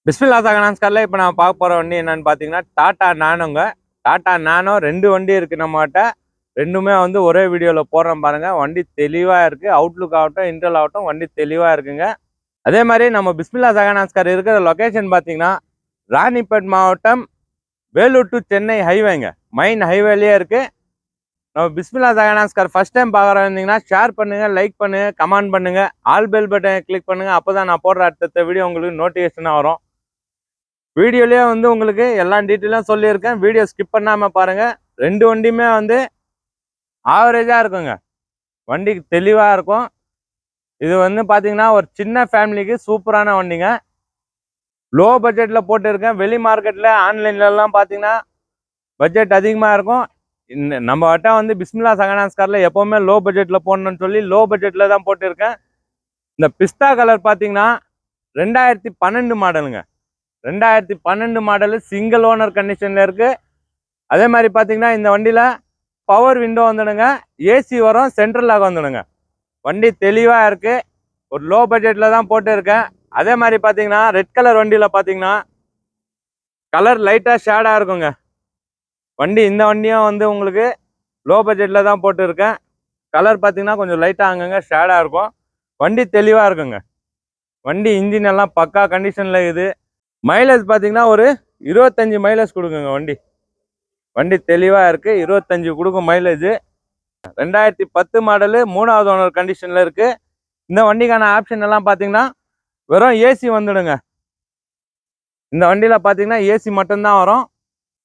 பிஸ்மில்லா நமஸ்கார்ல இப்போ நான் பார்க்க போகிற வண்டி என்னன்னு பார்த்தீங்கன்னா டாடா நானோங்க. டாடா நானோ 2 வண்டி இருக்குது நம்மகிட்ட. ரெண்டுமே வந்து ஒரே வீடியோவில் போடுறோம் பாருங்க. வண்டி தெளிவாக இருக்குது. அவுட்லுக் ஆகட்டும் இன்டர்ல் ஆகட்டும் வண்டி தெளிவாக இருக்குங்க. அதே மாதிரி நம்ம பிஸ்மில்லா நமஸ்கார் இருக்கிற லொக்கேஷன் பார்த்தீங்கன்னா ராணிப்பேட் மாவட்டம் வேலூர் டு சென்னை ஹைவேங்க. மெயின் ஹைவேலேயே இருக்குது. நம்ம பிஸ்மில்லா நமஸ்கார் ஃபர்ஸ்ட் டைம் பார்க்குறீங்கன்னா ஷேர் பண்ணுங்கள், லைக் பண்ணுங்கள், கமெண்ட் பண்ணுங்கள், ஆல் பெல் பட்டனை கிளிக் பண்ணுங்கள். அப்போ தான் நான் போடுற அடுத்த வீடியோ உங்களுக்கு நோட்டிஃபிகேஷனாக வரும். வீடியோலயே வந்து உங்களுக்கு எல்லா டீட்டெயிலும் சொல்லியிருக்கேன். வீடியோ ஸ்கிப் பண்ணாமல் பாருங்கள். ரெண்டு வண்டியுமே வந்து ஆவரேஜாக இருக்குங்க. வண்டிக்கு தெளிவாக இருக்கும். இது வந்து பார்த்தீங்கன்னா ஒரு சின்ன ஃபேமிலிக்கு சூப்பரான வண்டிங்க. லோ பட்ஜெட்டில் போட்டுருக்கேன். வெளி மார்க்கெட்டில் ஆன்லைன்லலாம் பார்த்தீங்கன்னா பட்ஜெட் அதிகமாக இருக்கும். நம்ம வட்ட வந்து பிஸ்மில்லா நமஸ்காரில் எப்போவுமே லோ பட்ஜெட்டில் போடணும்னு சொல்லி லோ பட்ஜெட்டில் தான் போட்டிருக்கேன். இந்த பிஸ்தா கலர் பார்த்தீங்கன்னா 2012 மாடலுங்க. 2012 மாடலு சிங்கிள் ஓனர் கண்டிஷனில் இருக்குது. அதே மாதிரி பார்த்தீங்கன்னா இந்த வண்டியில் பவர் விண்டோ வந்துடுங்க, ஏசி வரும், சென்ட்ரல் லாக் வந்துடுங்க. வண்டி தெளிவாக இருக்குது. ஒரு லோ பட்ஜெட்டில் தான் போட்டுருக்கேன். அதே மாதிரி பார்த்தீங்கன்னா ரெட் கலர் வண்டியில் பார்த்தீங்கன்னா கலர் லைட்டாக ஷேடாக இருக்குங்க. வண்டி இந்த வண்டியும் வந்து உங்களுக்கு லோ பட்ஜெட்டில் தான் போட்டுருக்கேன். கலர் பார்த்தீங்கன்னா கொஞ்சம் லைட்டாக அங்கங்க ஷேடாக இருக்கும். வண்டி தெளிவாக இருக்குங்க. வண்டி இன்ஜின் எல்லாம் பக்கா கண்டிஷனில் இருக்குது. மைலேஜ் பார்த்தீங்கன்னா ஒரு 25 மைலேஜ் கொடுக்குங்க. வண்டி தெளிவாக இருக்குது. 25 கொடுக்கும் மைலேஜ். 2010 மாடலு 3வது ஓனர் கண்டிஷனில் இருக்குது. இந்த வண்டிக்கான ஆப்ஷன் எல்லாம் பார்த்தீங்கன்னா வெறும் ஏசி வந்துடுங்க. இந்த வண்டியில் பார்த்தீங்கன்னா ஏசி மட்டும்தான் வரும்.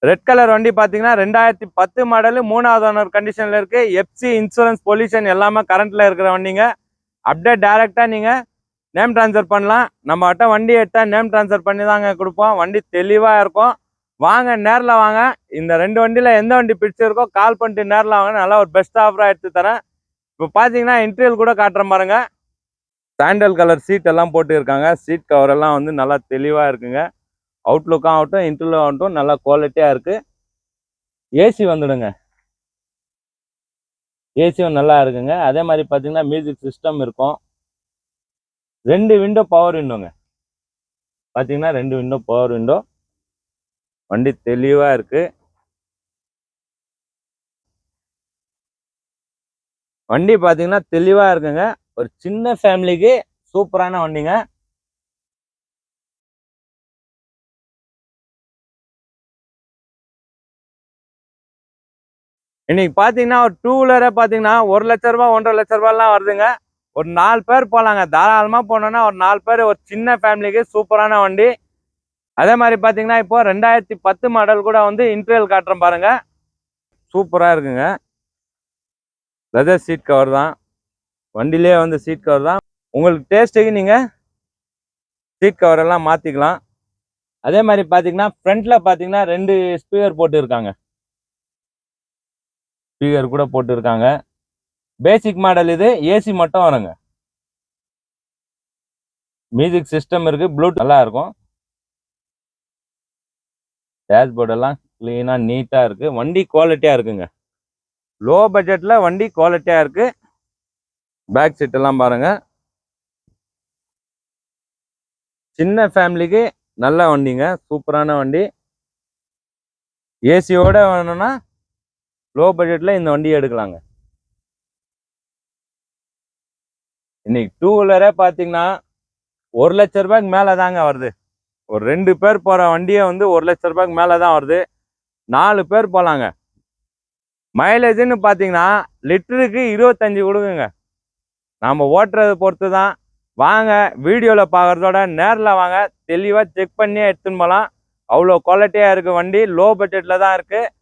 ரெட் கலர் வண்டி பார்த்தீங்கன்னா 2010 மாடலு 3வது ஓனர் கண்டிஷனில் இருக்குது. எஃப்சி இன்சூரன்ஸ் பொல்யூஷன் எல்லாமே கரண்ட்டில் இருக்கிற வண்டிங்க. அப்படியே டேரெக்டாக நீங்கள் நேம் ட்ரான்ஸ்ஃபர் பண்ணலாம். நம்ம கிட்ட வண்டி எடுத்தால் நேம் ட்ரான்ஸ்ஃபர் பண்ணி தாங்க கொடுப்போம். வண்டி தெளிவாக இருக்கும். வாங்க, நேரில் வாங்க. இந்த ரெண்டு வண்டியில் எந்த வண்டி பிடிச்சிருக்கோ கால் பண்ணிட்டு நேரில் வாங்க. நல்லா ஒரு பெஸ்ட் ஆஃபராக எடுத்து தரேன். இப்போ பார்த்தீங்கன்னா இன்டீரியல் கூட காட்டுறேன் பாருங்க. சாண்டல் கலர் சீட் எல்லாம் போட்டு இருக்காங்க. சீட் கவர் எல்லாம் வந்து நல்லா தெளிவாக இருக்குங்க. அவுட்லுக்காக ஆகட்டும் இன்டீரியல் ஆகட்டும் நல்லா குவாலிட்டியாக இருக்குது. ஏசி வந்துடுங்க. ஏசியும் நல்லா இருக்குங்க. அதே மாதிரி பார்த்தீங்கன்னா மியூசிக் சிஸ்டம் இருக்கும். 2 விண்டோ பவர் விண்டோங்க. பார்த்தீங்கன்னா 2 விண்டோ பவர் விண்டோ. வண்டி தெளிவாக இருக்குது. வண்டி பார்த்தீங்கன்னா தெளிவாக இருக்குங்க. ஒரு சின்ன ஃபேமிலிக்கு சூப்பரான வண்டிங்க. இன்னைக்கு பார்த்தீங்கன்னா ஒரு 2 வீலரே பார்த்தீங்கன்னா 1 லட்ச ரூபா 1.5 லட்ச ரூபாய்லாம் வருதுங்க. ஒரு 4 பேர் போகலாங்க. தாராளமாக போனோன்னா ஒரு 4 பேர், ஒரு சின்ன ஃபேமிலிக்கு சூப்பரான வண்டி. அதே மாதிரி பார்த்தீங்கன்னா இப்போ 2010 மாடல் கூட வந்து இன்டீரியல் காட்டுறேன் பாருங்க. சூப்பராக இருக்குங்க. லெதர் சீட் கவர் தான். வண்டியிலே வந்து சீட் கவர் தான். உங்களுக்கு டேஸ்ட்டுக்கு நீங்கள் சீட் கவர் எல்லாம் மாற்றிக்கலாம். அதே மாதிரி பார்த்தீங்கன்னா ஃப்ரண்ட்டில் பார்த்தீங்கன்னா 2 ஸ்பீக்கர் போட்டுருக்காங்க. ஸ்பீக்கர் கூட போட்டுருக்காங்க. பேசிக் மாடல் இது. ஏசி மட்டும் வருங்க. மியூசிக் சிஸ்டம் இருக்குது. ப்ளூடூத் நல்லா இருக்கும். டேஷ்போர்ட் எல்லாம் க்ளீனாக நீட்டாக இருக்குது. வண்டி குவாலிட்டியாக இருக்குங்க. லோ பட்ஜெட்டில் வண்டி குவாலிட்டியாக இருக்குது. பேக் சீட் எல்லாம் பாருங்கள். சின்ன ஃபேமிலிக்கு நல்ல வண்டிங்க. சூப்பரான வண்டி. ஏசியோட வேணும்னா லோ பட்ஜெட்டில் இந்த வண்டியை எடுக்கலாங்க. இன்னைக்கு 2 வீலரே பார்த்தீங்கன்னா 1 லட்ச ரூபாய்க்கு மேலே தாங்க வருது. ஒரு 2 பேர் போகிற வண்டியை வந்து 1 லட்ச ரூபாய்க்கு மேலே தான் வருது. 4 பேர் போகலாங்க. மைலேஜ்னு பார்த்தீங்கன்னா லிட்டருக்கு 25 கொடுக்குங்க. நாம் ஓட்டுறதை பொறுத்து தான். வாங்க, வீடியோவில் பார்க்குறதோட நேரில் வாங்க. தெளிவாக செக் பண்ணி எடுத்துன்னு போகலாம். அவ்வளோ குவாலிட்டியாக இருக்குது. வண்டி லோ பட்ஜெட்டில் தான் இருக்குது.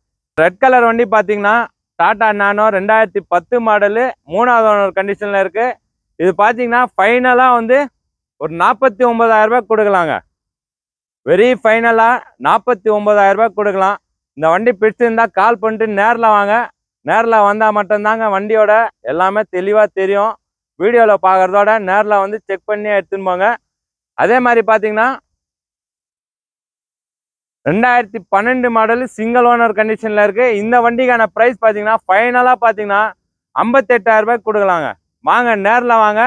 ரெட் கலர் வண்டி பார்த்தீங்கன்னா டாடா நானோ 2010 மாடலு 3வது ஓனர் கண்டிஷனில் இருக்குது. இது பார்த்தீங்கன்னா ஃபைனலாக வந்து ஒரு 49,000 ரூபாய் கொடுக்கலாங்க. வெரி ஃபைனலாக 49,000 ரூபாய் கொடுக்கலாம். இந்த வண்டி பிடிச்சிருந்தா கால் பண்ணிட்டு நேரில் வாங்க. நேரில் வந்தால் மட்டும்தாங்க வண்டியோட எல்லாமே தெளிவாக தெரியும். வீடியோவில் பார்க்குறதோட நேரில் வந்து செக் பண்ணி எடுத்துன்னு போங்க. அதே மாதிரி பார்த்தீங்கன்னா 2012 மாடலு சிங்கிள் ஓனர் கண்டிஷனில் இருக்குது. இந்த வண்டிக்கான ப்ரைஸ் பார்த்தீங்கன்னா ஃபைனலாக பார்த்தீங்கன்னா 58,000 ரூபாய்க்கு கொடுக்கலாங்க. வாங்க, நேரில் வாங்க.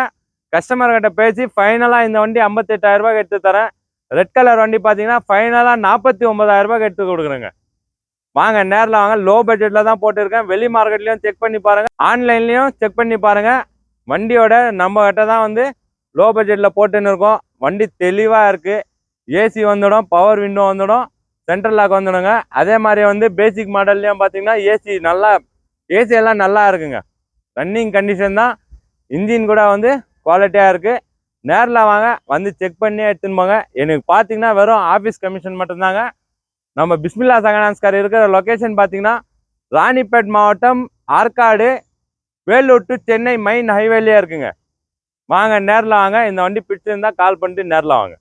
கஸ்டமர்கிட்ட பேசி ஃபைனலாக இந்த வண்டி 58,000 ரூபாய்க்கு எடுத்து தரேன். ரெட் கலர் வண்டி பார்த்தீங்கன்னா ஃபைனலாக 49,000 ரூபாய்க்கு எடுத்து கொடுக்குறேங்க. வாங்க நேரில் வாங்க. லோ பட்ஜெட்டில் தான் போட்டிருக்கேன். வெளி மார்க்கெட்லேயும் செக் பண்ணி பாருங்கள், ஆன்லைன்லேயும் செக் பண்ணி பாருங்கள். வண்டியோட நம்ம கிட்ட தான் வந்து லோ பட்ஜெட்டில் போட்டுன்னு இருக்கோம். வண்டி தெளிவாக இருக்குது. ஏசி வந்துடும், பவர் விண்டோ வந்துடும், சென்ட்ரல் லாக் வந்துடுங்க. அதே மாதிரி வந்து பேசிக் மாடல்லையும் பார்த்தீங்கன்னா ஏசி எல்லாம் நல்லா இருக்குங்க. ரன்னிங் கண்டிஷன் தான். இன்ஜின் கூட வந்து குவாலிட்டியாக இருக்குது. நேரில் வாங்க, வந்து செக் பண்ணி எடுத்துன்னு போங்க. எனக்கு பார்த்தீங்கன்னா வெறும் ஆஃபீஸ் கமிஷன் மட்டும்தாங்க. நம்ம பிஸ்மில்லா செகண்ட் கார் இருக்கிற லொக்கேஷன் பார்த்தீங்கன்னா ராணிப்பேட் மாவட்டம், ஆற்காடு, வேலூர் டு சென்னை மெயின் ஹைவேலேயே இருக்குங்க. வாங்க நேரில் வாங்க. இந்த வண்டி பிடிச்சிருந்தா கால் பண்ணிட்டு நேரில் வாங்க.